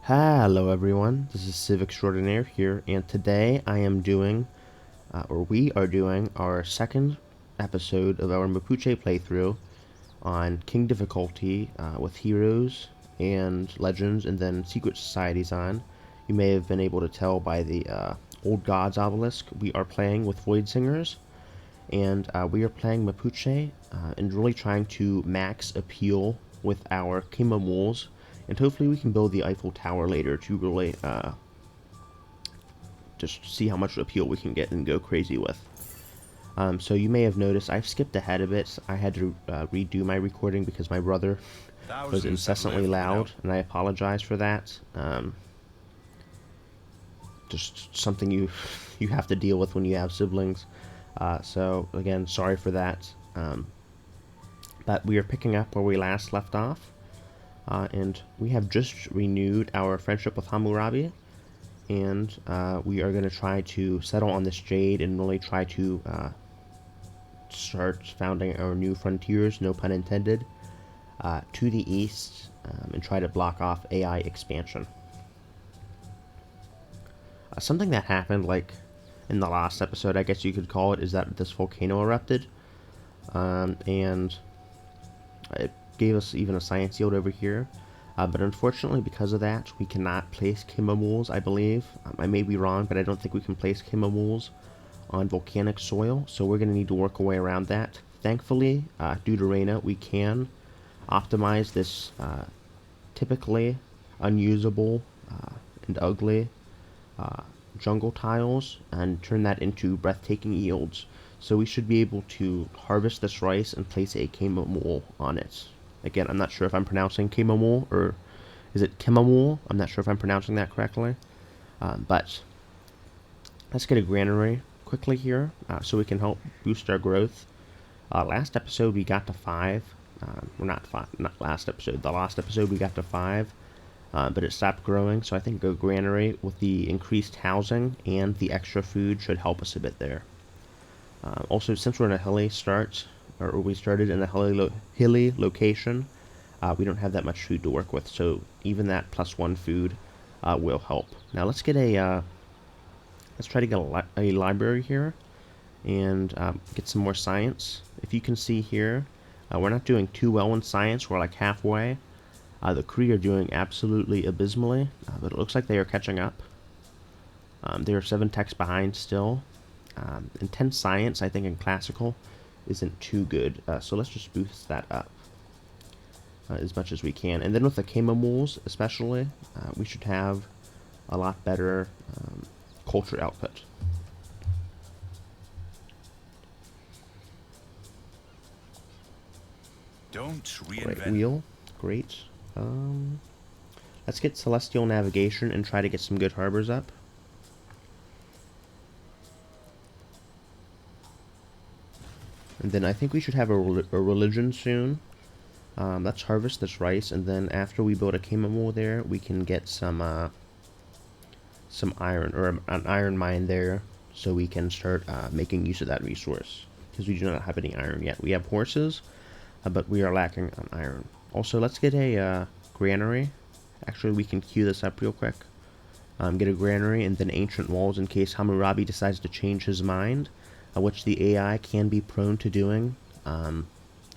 Hello everyone, this is Civ Extraordinaire here, and today I am doing, we are doing our second episode of our Mapuche playthrough on King difficulty with heroes and legends and then secret societies on. You may have been able to tell by the Old Gods obelisk, we are playing with Void Singers, and we are playing Mapuche and really trying to max appeal with our Kima Mules, and hopefully we can build the Eiffel Tower later to really just see how much appeal we can get and go crazy with. So you may have noticed I've skipped ahead a bit. I had to redo my recording because my brother was incessantly loud, and I apologize for that. Just something you have to deal with when you have siblings. So again, sorry for that. But we are picking up where we last left off, and we have just renewed our friendship with Hammurabi, and we are going to try to settle on this jade and really try to start founding our new frontiers, no pun intended, to the east, and try to block off AI expansion. Something that happened, like, in the last episode, I guess you could call it, is that this volcano erupted, and it gave us even a science yield over here, but unfortunately because of that, we cannot place Kimamuls, I believe. I may be wrong, but I don't think we can place Kimamuls on volcanic soil, so we're going to need to work our way around that. Thankfully, due to Reyna, we can optimize this typically unusable and ugly jungle tiles and turn that into breathtaking yields. So we should be able to harvest this rice and place a Kimamul on it. Again, I'm not sure if I'm pronouncing Kimamul, or is it Kimamul? I'm not sure if I'm pronouncing that correctly. But let's get a granary quickly here so we can help boost our growth. Last episode we got to 5. Well, not last episode. The last episode we got to 5. But it stopped growing, so I think a granary with the increased housing and the extra food should help us a bit there. Also, since we're in a hilly start, or we started in a hilly location, we don't have that much food to work with, so even that +1 food will help. Now let's get let's try to get a library here, and get some more science. If you can see here, we're not doing too well in science, we're like halfway. The Kree are doing absolutely abysmally, but it looks like they are catching up. They are 7 techs behind still. Intense science, I think, in classical isn't too good, so let's just boost that up as much as we can. And then with the Kemamuls especially, we should have a lot better culture output. Don't reinvent. Right wheel, great. Let's get celestial navigation and try to get some good harbors up. And then I think we should have a religion soon. Let's harvest this rice, and then after we build a Kimamul there, we can get some iron, or an iron mine there, so we can start making use of that resource. Because we do not have any iron yet. We have horses, but we are lacking on iron. Also, let's get a granary. Actually, we can queue this up real quick. Get a granary and then ancient walls in case Hammurabi decides to change his mind, which the AI can be prone to doing, and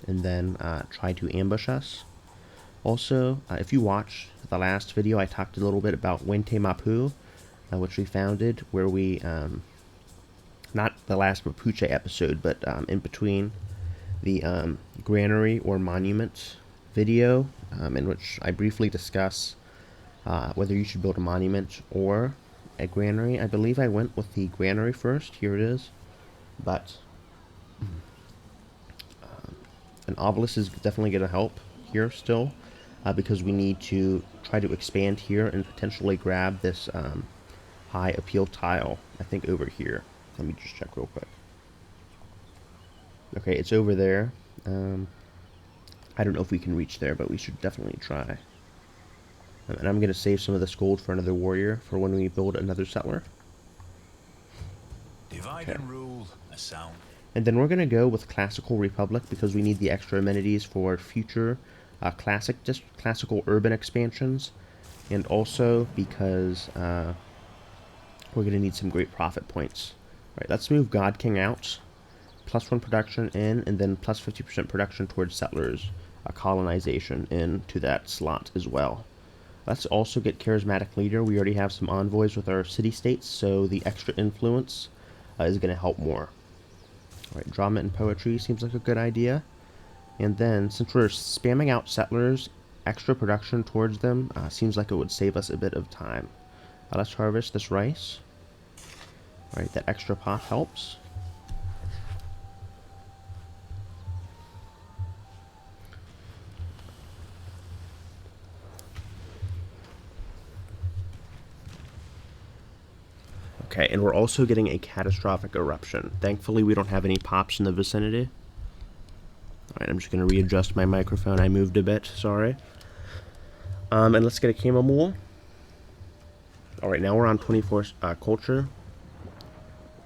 then try to ambush us. Also, if you watched the last video, I talked a little bit about Wente Mapu, which we founded, where we, not the last Mapuche episode, but in between the granary or monument video, in which I briefly discuss whether you should build a monument or a granary. I believe I went with the granary first. Here it is. But an obelisk is definitely going to help here still, because we need to try to expand here and potentially grab this high appeal tile, I think, over here. Let me just check real quick. Okay, it's over there. I don't know if we can reach there, but we should definitely try. And I'm going to save some of this gold for another warrior for when we build another settler. Divide and rule, a sound. And then we're going to go with Classical Republic because we need the extra amenities for future classical urban expansions. and also because we're going to need some great profit points. All right, let's move God King out. +1 production in, and then +50% production towards settlers, colonization into that slot as well. Let's also get charismatic leader. We already have some envoys with our city-states, so the extra influence is going to help more. All right, drama and poetry seems like a good idea. And then, since we're spamming out settlers, extra production towards them seems like it would save us a bit of time. Let's harvest this rice. All right, that extra pot helps. Okay, and we're also getting a catastrophic eruption. Thankfully, we don't have any pops in the vicinity. Alright, I'm just going to readjust my microphone. I moved a bit, sorry. And let's get a chamomile. Alright, now we're on 24 culture.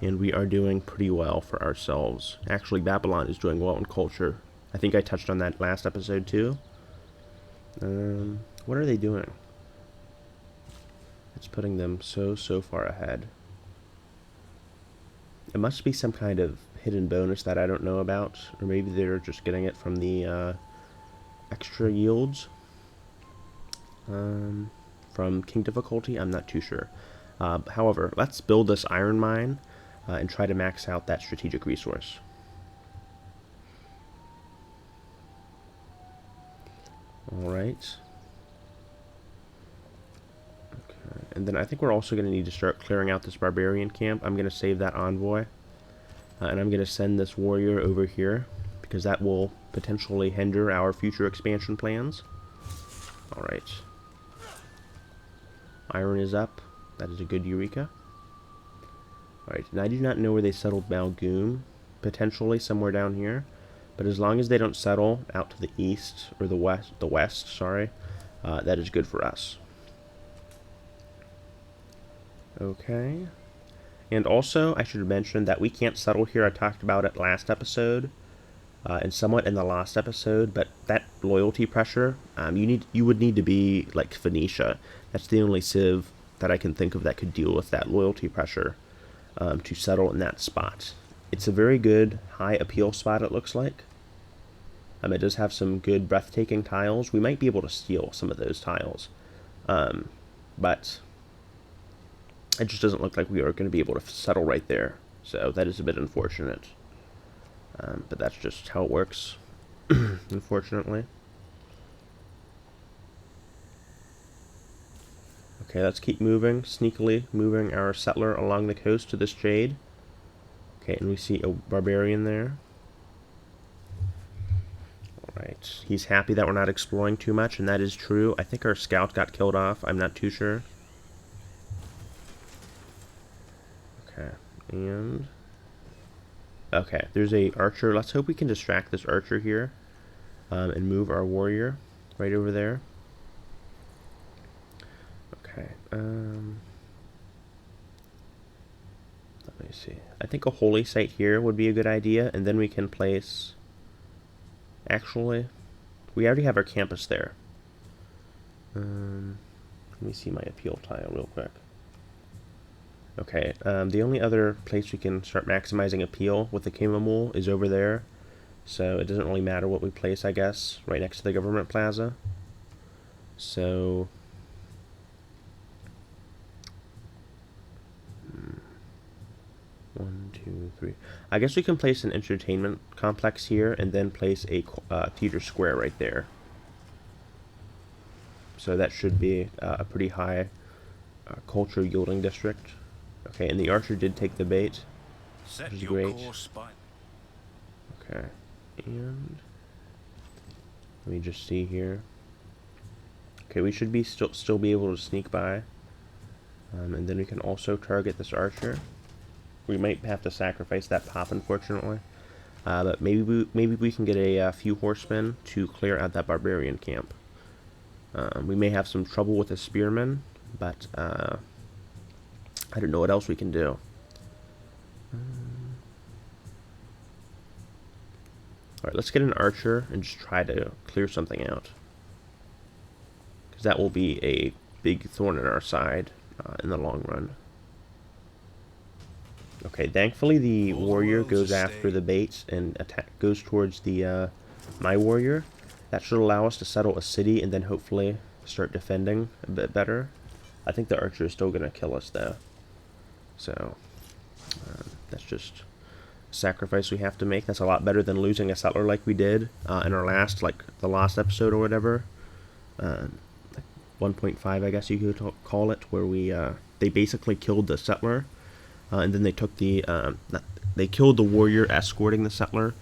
And we are doing pretty well for ourselves. Actually, Babylon is doing well in culture. I think I touched on that last episode too. What are they doing? It's putting them so far ahead. It must be some kind of hidden bonus that I don't know about, or maybe they're just getting it from the extra yields from King difficulty. I'm not too sure. However, let's build this iron mine and try to max out that strategic resource. Alright. Okay. And then I think we're also going to need to start clearing out this barbarian camp. I'm going to save that envoy. And I'm going to send this warrior over here, because that will potentially hinder our future expansion plans. Alright. Iron is up. That is a good Eureka. Alright, and I do not know where they settled Malgoom. Potentially somewhere down here. But as long as they don't settle out to the east, or the west, sorry, that is good for us. Okay. And also, I should mention that we can't settle here. I talked about it last episode, and somewhat in the last episode, but that loyalty pressure, you would need to be like Phoenicia. That's the only civ that I can think of that could deal with that loyalty pressure to settle in that spot. It's a very good high appeal spot, it looks like. It does have some good breathtaking tiles. We might be able to steal some of those tiles, but it just doesn't look like we are going to be able to settle right there. So that is a bit unfortunate. But that's just how it works, unfortunately. Okay, let's keep moving, sneakily moving our settler along the coast to this jade. Okay, and we see a barbarian there. Alright, he's happy that we're not exploring too much, and that is true. I think our scout got killed off. I'm not too sure. Okay, and... okay, there's a archer. Let's hope we can distract this archer here and move our warrior right over there. Okay, let me see. I think a holy site here would be a good idea, and then we can place... actually, we already have our campus there. Let me see my appeal tile real quick. Okay, the only other place we can start maximizing appeal with the chamomile is over there. So it doesn't really matter what we place, I guess, right next to the government plaza. So... 1, 2, 3. I guess we can place an entertainment complex here and then place a theater square right there. So that should be a pretty high culture yielding district. Okay, and the archer did take the bait, which is great. Okay, and let me just see here. Okay, we should be still be able to sneak by, and then we can also target this archer. We might have to sacrifice that pop, unfortunately, but maybe we can get a few horsemen to clear out that barbarian camp. We may have some trouble with the spearmen, but I don't know what else we can do. Alright, let's get an archer and just try to clear something out. Because that will be a big thorn in our side in the long run. Okay, thankfully the All the warrior world's goes a after stage. the baits and goes towards the my warrior. That should allow us to settle a city and then hopefully start defending a bit better. I think the archer is still going to kill us though. So that's just a sacrifice we have to make. That's a lot better than losing a settler like we did in our last, like the last episode or whatever. 1.5, I guess you could call it, where we they basically killed the settler, and then they took they killed the warrior escorting the settler,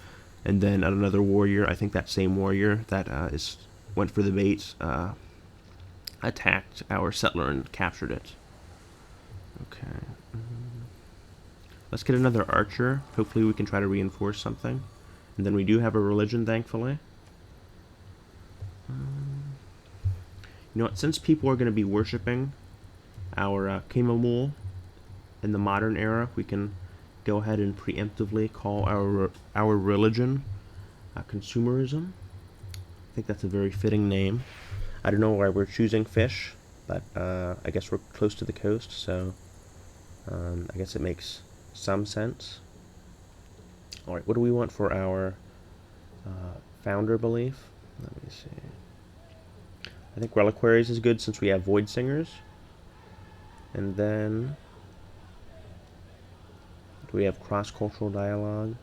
and then another warrior, I think that same warrior that went for the baits, attacked our settler and captured it. Okay. Let's get another archer. Hopefully we can try to reinforce something. And then we do have a religion, thankfully. You know what? Since people are going to be worshipping our Kemamul in the modern era, we can go ahead and preemptively call our religion consumerism. I think that's a very fitting name. I don't know why we're choosing fish, but I guess we're close to the coast, so I guess it makes some sense. Alright, what do we want for our founder belief? Let me see. I think reliquaries is good since we have void singers. And then do we have cross-cultural dialogue?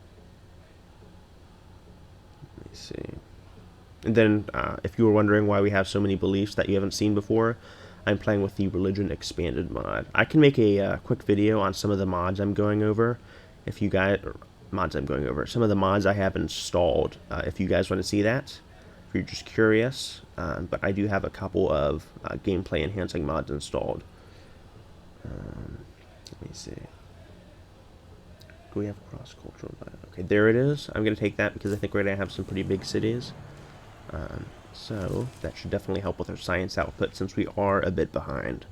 Let me see. And then, if you were wondering why we have so many beliefs that you haven't seen before, I'm playing with the Religion Expanded mod. I can make a quick video on some of the mods I'm going over. If you guys, some of the mods I have installed. If you guys want to see that, if you're just curious. But I do have a couple of gameplay enhancing mods installed. Let me see. Do we have cross-cultural dialogue? Okay, there it is. I'm going to take that because I think we're going to have some pretty big cities. So that should definitely help with our science output since we are a bit behind.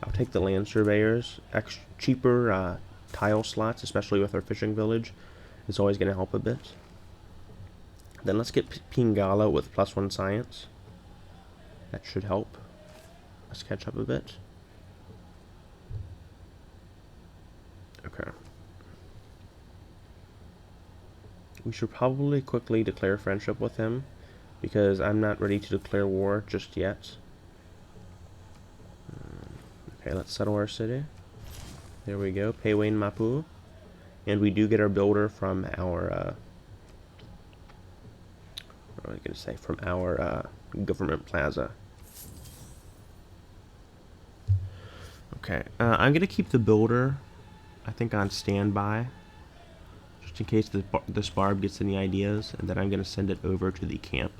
I'll take the land surveyors. Cheaper tile slots, especially with our fishing village, is always going to help a bit. Then let's get Pingala with +1 science. That should help us catch up a bit. Okay. We should probably quickly declare friendship with him, because I'm not ready to declare war just yet. Okay, let's settle our city. There we go, Paywane Mapu. And we do get our builder from our, what was I going to say, from our government plaza. Okay, I'm going to keep the builder, I think, on standby, just in case this barb gets any ideas, and then I'm going to send it over to the camp.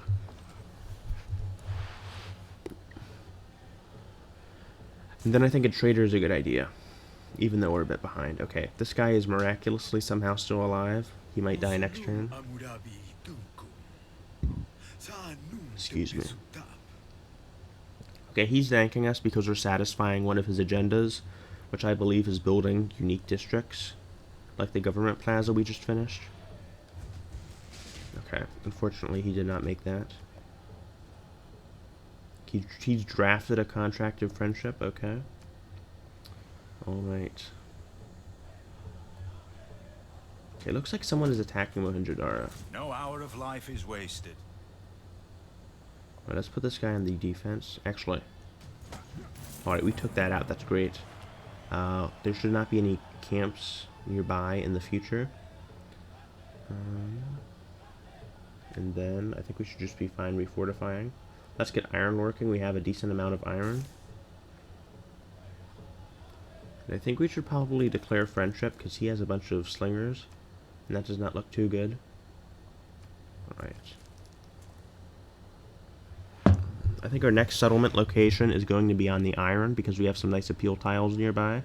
And then I think a trader is a good idea, even though we're a bit behind. Okay, this guy is miraculously somehow still alive. He might die next turn. Excuse me. Okay, he's thanking us because we're satisfying one of his agendas, which I believe is building unique districts, like the government plaza we just finished. Okay, unfortunately he did not make that. He's drafted a contract of friendship, okay. Alright. Okay, looks like someone is attacking Mohenjo-daro. No hour of life is wasted. Alright, let's put this guy on the defense. Actually. Alright, we took that out. That's great. There should not be any camps nearby in the future. And then I think we should just be fine refortifying. Let's get iron working. We have a decent amount of iron. And I think we should probably declare friendship because he has a bunch of slingers. And that does not look too good. Alright. I think our next settlement location is going to be on the iron because we have some nice appeal tiles nearby.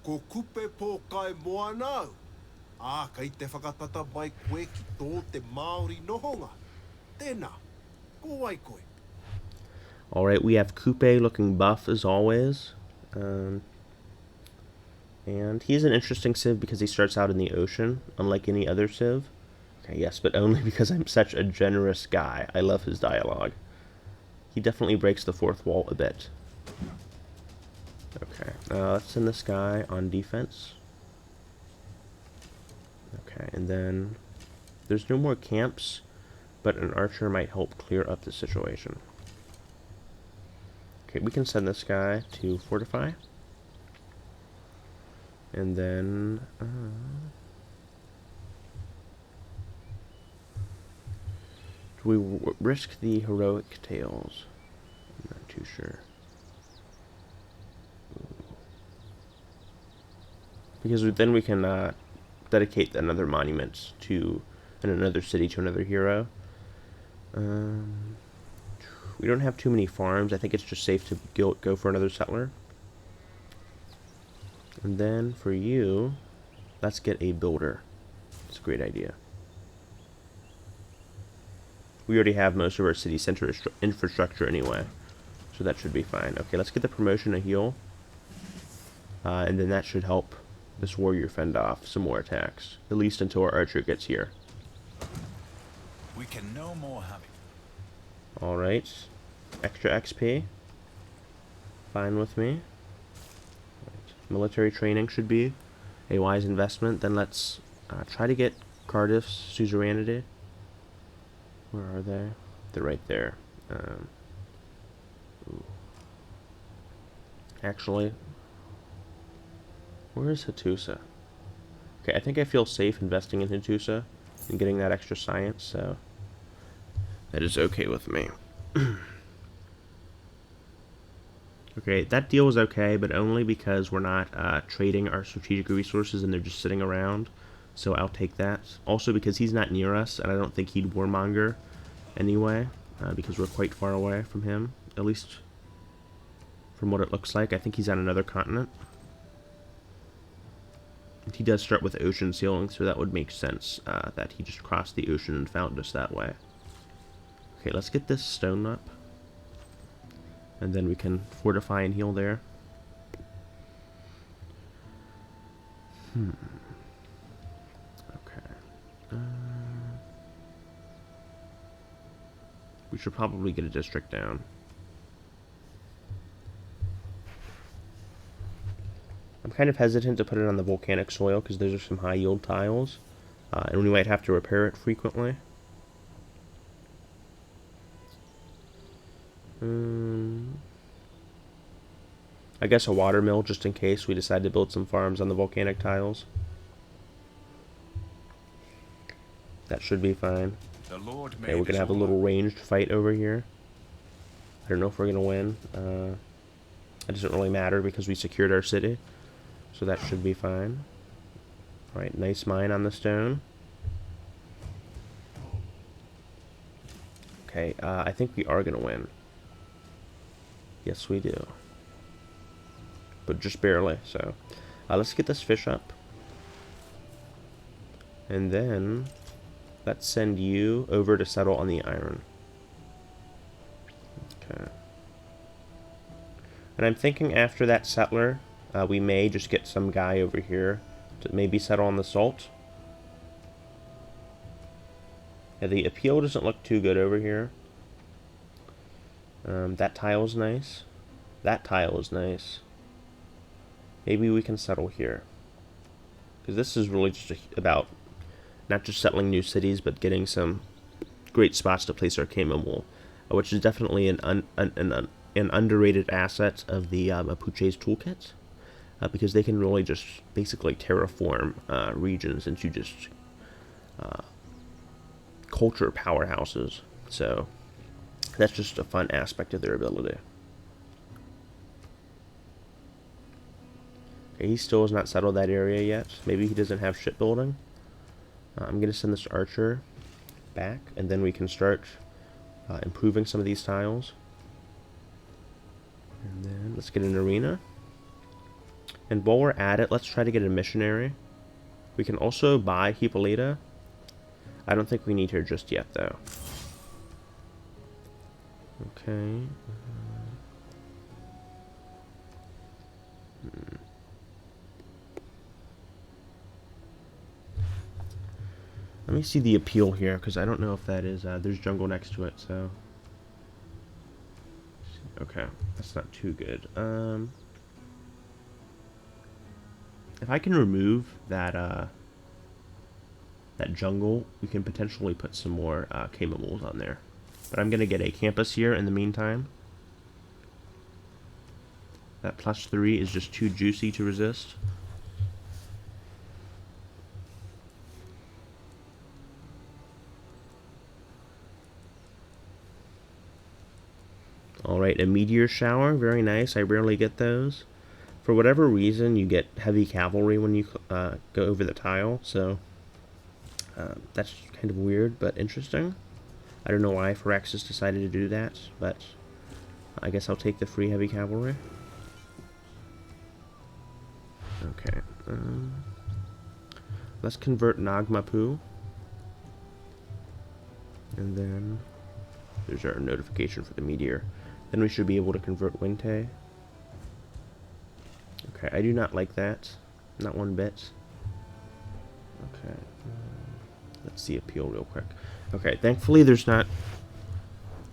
Ko kupe po kai moa nau. Kai te whakatata mai koe ki tō te Māori nohonga. Tēnā, ko wai koe. Alright, we have Coupe looking buff as always. And he's an interesting civ because he starts out in the ocean, unlike any other civ. Okay, yes, but only because I'm such a generous guy. I love his dialogue. He definitely breaks the fourth wall a bit. Okay, let's send this guy on defense. Okay, and then there's no more camps, but an archer might help clear up the situation. Okay, we can send this guy to fortify. And then do we risk the heroic tales? I'm not too sure. Because then we can dedicate another monument to, in another city to another hero. We don't have too many farms. I think it's just safe to go for another settler. And then for you, let's get a builder. It's a great idea. We already have most of our city center infrastructure anyway, so that should be fine. Okay, let's get the promotion to heal. And then that should help this warrior fend off some more attacks, at least until our archer gets here. We can no more have it. Alright. Extra XP. Fine with me. Military training should be a wise investment. Then let's try to get Cardiff's suzerainty. Where are they? They're right there. Actually, where is Hattusa? Okay, I think I feel safe investing in Hattusa and getting that extra science, so that is okay with me. Okay, that deal was okay, but only because we're not trading our strategic resources and they're just sitting around. So I'll take that. Also because he's not near us, and I don't think he'd warmonger anyway, because we're quite far away from him, at least from what it looks like. I think he's on another continent. And he does start with ocean sealing, so that would make sense that he just crossed the ocean and found us that way. Okay, let's get this stone up. And then we can fortify and heal there. Okay. We should probably get a district down. I'm kind of hesitant to put it on the volcanic soil because those are some high yield tiles. And we might have to repair it frequently. I guess a water mill just in case we decide to build some farms on the volcanic tiles. That should be fine. Okay, we're gonna have a little ranged fight over here. I don't know if we're gonna win. It doesn't really matter because we secured our city, so that should be fine. Alright, nice mine on the stone. Okay, I think we are gonna win. Yes, we do. But just barely, so let's get this fish up. And then let's send you over to settle on the iron. Okay. And I'm thinking after that settler, we may just get some guy over here to maybe settle on the salt. Yeah, the appeal doesn't look too good over here. That tile is nice. That tile is nice. Maybe we can settle here. Because this is really just about not just settling new cities, but getting some great spots to place our caiman wool, which is definitely an underrated asset of the Mapuche's toolkit, because they can really just basically terraform regions into just culture powerhouses. So that's just a fun aspect of their ability. Okay, he still has not settled that area yet. Maybe he doesn't have shipbuilding. I'm going to send this archer back, and then we can start improving some of these tiles. And then let's get an arena. And while we're at it, let's try to get a missionary. We can also buy Hippolyta. I don't think we need her just yet, though. Okay. Let me see the appeal here, because I don't know if that is, there's jungle next to it, so. Okay, that's not too good. If I can remove that, that jungle, we can potentially put some more, camemules on there. But I'm gonna get a campus here in the meantime. That +3 is just too juicy to resist. Alright, a Meteor Shower, very nice. I rarely get those. For whatever reason, you get heavy cavalry when you go over the tile, so that's kind of weird, but interesting. I don't know why Phyrexis decided to do that, but I guess I'll take the free heavy cavalry. Okay, let's convert Mapu. And then there's our notification for the meteor. Then we should be able to convert Wente. Okay, I do not like that. Not one bit. Okay, let's see appeal real quick. Okay, thankfully there's not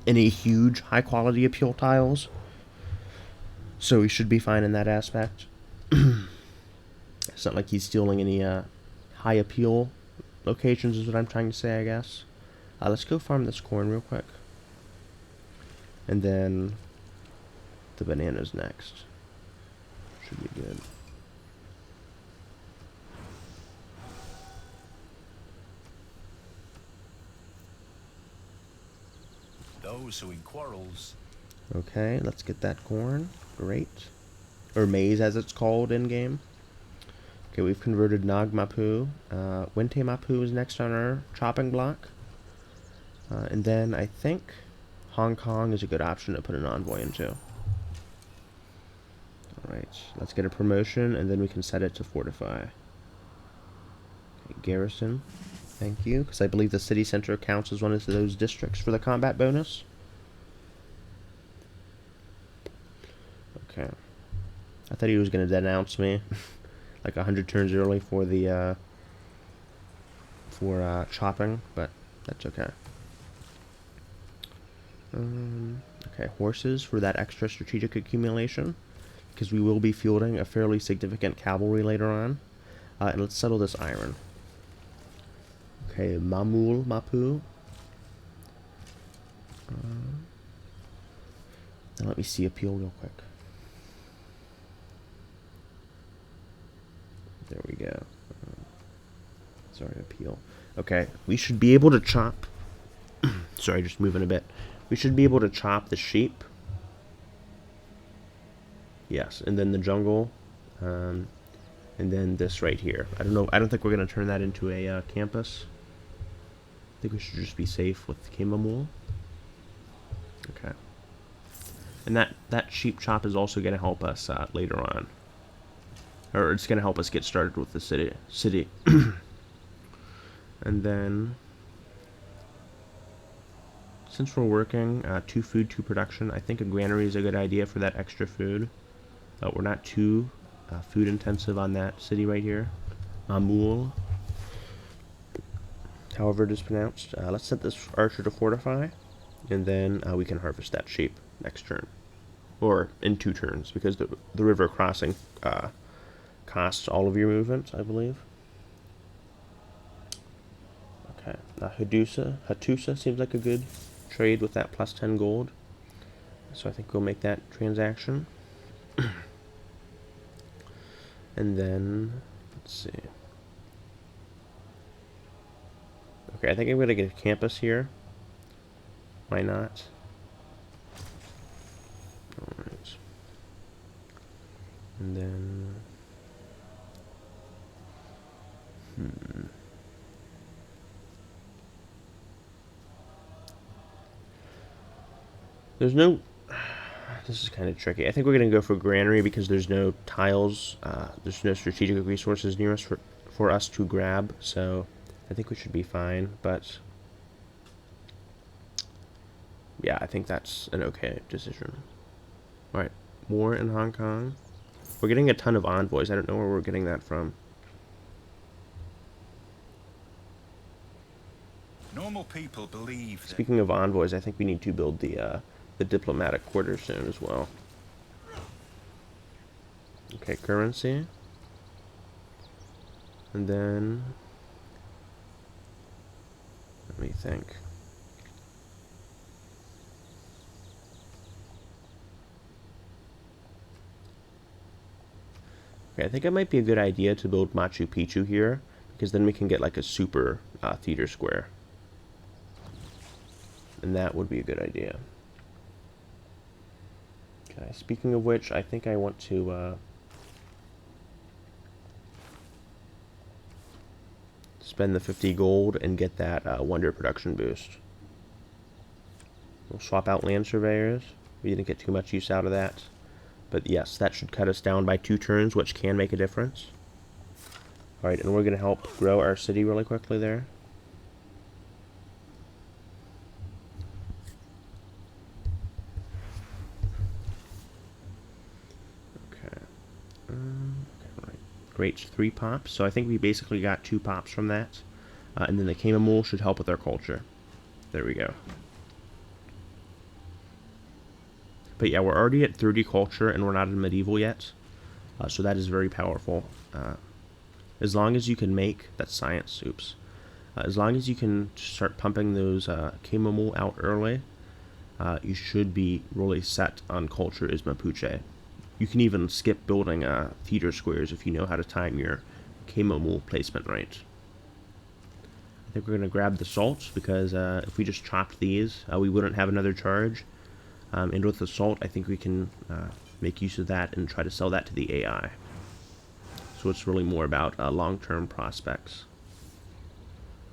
any huge high quality appeal tiles. So we should be fine in that aspect. It's not like he's stealing any high appeal locations is what I'm trying to say, I guess. Let's go farm this corn real quick. And then the bananas next. Should be good. Those who in quarrels. Okay, let's get that corn. Great. Or maize as it's called in game. Okay, we've converted Mapu. Wente Mapu is next on our chopping block. And then I think Hong Kong is a good option to put an envoy into. Alright, let's get a promotion and then we can set it to fortify. Okay, garrison. Thank you, because I believe the city center counts as one of those districts for the combat bonus. Okay. I thought he was going to denounce me like 100 turns early for the chopping, but that's okay. Okay, horses for that extra strategic accumulation, because we will be fielding a fairly significant cavalry later on. And let's settle this iron. Okay, Mapu. Now let me see appeal real quick. There we go. Sorry, appeal. Okay, we should be able to chop. Sorry, just moving a bit. We should be able to chop the sheep. Yes, and then the jungle. And then this right here. I don't know. I don't think we're going to turn that into a campus. I think we should just be safe with Kimamul. Okay. And that sheep chop is also going to help us later on. Or it's going to help us get started with the city. And then, since we're working 2 food, 2 production, I think a granary is a good idea for that extra food. We're not too food intensive on that city right here. Mamul. However it is pronounced. Let's set this archer to fortify. And then we can harvest that sheep next turn. Or in 2 turns, because the river crossing costs all of your movement, I believe. Okay. Hattusa seems like a good trade with that +10 gold. So I think we'll make that transaction. And then, let's see. Okay, I think I'm going to get a campus here. Why not? Alright. And then... There's no... This is kind of tricky. I think we're going to go for granary because there's no tiles. There's no strategic resources near us for us to grab. So I think we should be fine. But yeah, I think that's an okay decision. Alright, war in Hong Kong. We're getting a ton of envoys. I don't know where we're getting that from. Normal people believe that... Speaking of envoys, I think we need to build the diplomatic quarter soon as well. Okay, currency. And then... let me think. Okay, I think it might be a good idea to build Machu Picchu here, because then we can get like a super theater square. And that would be a good idea. Okay, speaking of which, I think I want to spend the 50 gold and get that wonder production boost. We'll swap out land surveyors. We didn't get too much use out of that. But yes, that should cut us down by 2 turns, which can make a difference. Alright, and we're going to help grow our city really quickly there. Okay. Right. Great, 3 pops. So I think we basically got 2 pops from that. And then the chamomile should help with our culture. There we go. But yeah, we're already at 30 culture, and we're not in medieval yet. So that is very powerful. As long as you can make... that's science, oops. As long as you can start pumping those chamomile out early, you should be really set on culture as Mapuche. You can even skip building theater squares if you know how to time your chamomile placement right. I think we're going to grab the salts, because if we just chopped these, we wouldn't have another charge. And with the salt, I think we can make use of that and try to sell that to the AI. So it's really more about long-term prospects.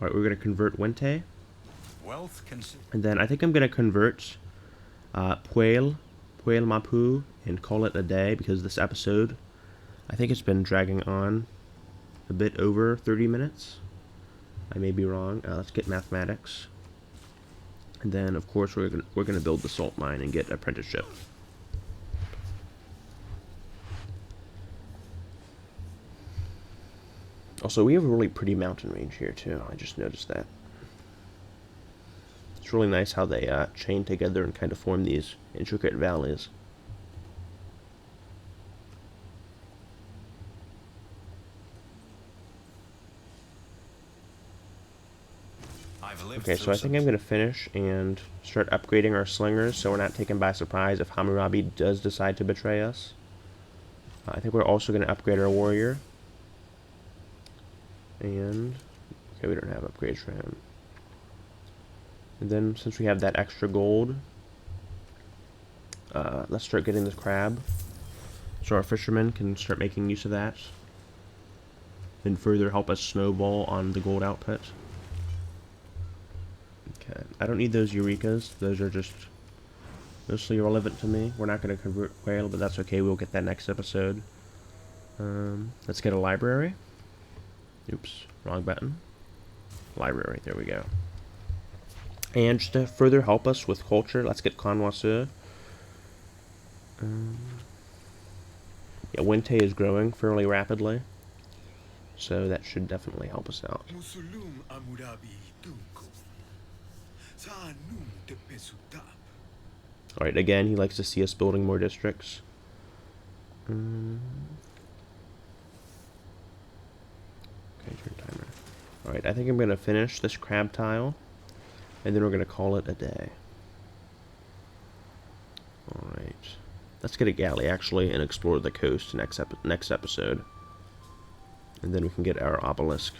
Alright, we're going to convert Wente. Wealth can... And then I think I'm going to convert Puel Mapu, and call it a day, because this episode, I think it's been dragging on a bit over 30 minutes. I may be wrong. Let's get mathematics. And then, of course, we're gonna build the salt mine and get apprenticeship. Also, we have a really pretty mountain range here too. I just noticed that. It's really nice how they chain together and kind of form these intricate valleys. Okay, so I think I'm going to finish and start upgrading our slingers so we're not taken by surprise if Hammurabi does decide to betray us. I think we're also going to upgrade our warrior. And... okay, we don't have upgrades for him. And then, since we have that extra gold, let's start getting this crab. So our fishermen can start making use of that. And further help us snowball on the gold output. Okay, I don't need those Eurekas. Those are just mostly irrelevant to me. We're not going to convert quail, but that's okay. We'll get that next episode. Let's get a library. Oops, wrong button. Library, there we go. And just to further help us with culture, let's get connoisseur. Yeah, Wente is growing fairly rapidly, so that should definitely help us out. Alright, again, he likes to see us building more districts. Okay, turn timer. Alright, I think I'm going to finish this crab tile, and then we're going to call it a day. Alright. Let's get a galley, actually, and explore the coast next episode. And then we can get our obelisk.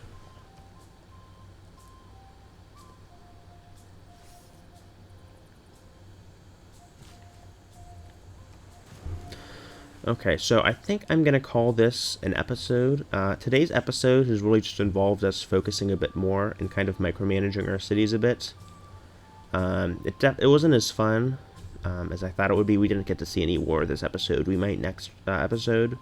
Okay, so I think I'm going to call this an episode. Today's episode has really just involved us focusing a bit more and kind of micromanaging our cities a bit. It wasn't as fun as I thought it would be. We didn't get to see any war this episode. We might next episode,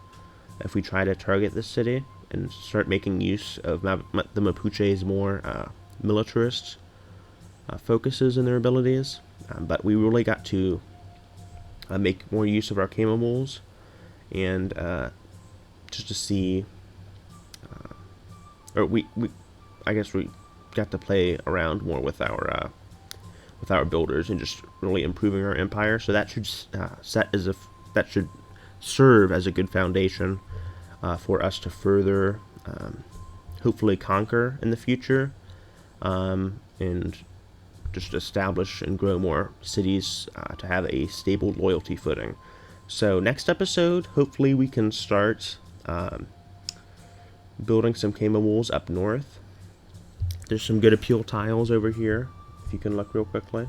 if we try to target this city and start making use of the Mapuche's more militarist focuses in their abilities. But we really got to make more use of our chamomoles. And just to see, I guess we got to play around more with our builders and just really improving our empire. So that should that should serve as a good foundation for us to further hopefully conquer in the future, and just establish and grow more cities to have a stable loyalty footing. So next episode, hopefully we can start building some Kama walls up north. There's some good appeal tiles over here, if you can look real quickly.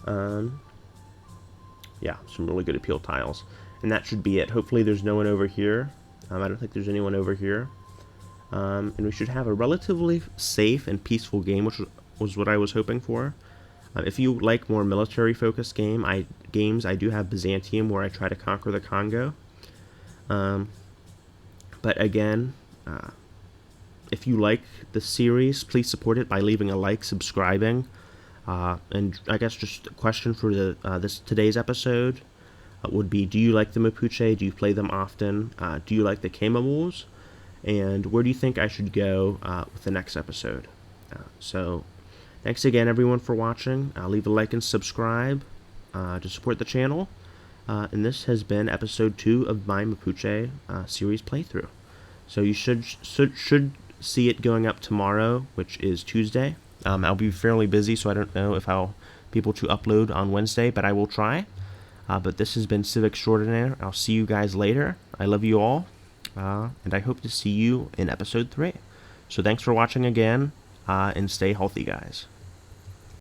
Yeah, some really good appeal tiles. And that should be it. Hopefully there's no one over here. I don't think there's anyone over here. And we should have a relatively safe and peaceful game, which was what I was hoping for. If you like more military-focused games, I do have Byzantium, where I try to conquer the Congo. But again, if you like the series, please support it by leaving a like, subscribing, and I guess just a question for today's episode would be: do you like the Mapuche? Do you play them often? Do you like the Kama Wars? And where do you think I should go with the next episode? So, thanks again, everyone, for watching. Leave a like and subscribe to support the channel. And this has been episode 2 of my Mapuche series playthrough. So you should see it going up tomorrow, which is Tuesday. I'll be fairly busy, so I don't know if I'll be able to upload on Wednesday, but I will try. But this has been Civ Extraordinaire. I'll see you guys later. I love you all, and I hope to see you in episode 3. So thanks for watching again, and stay healthy, guys.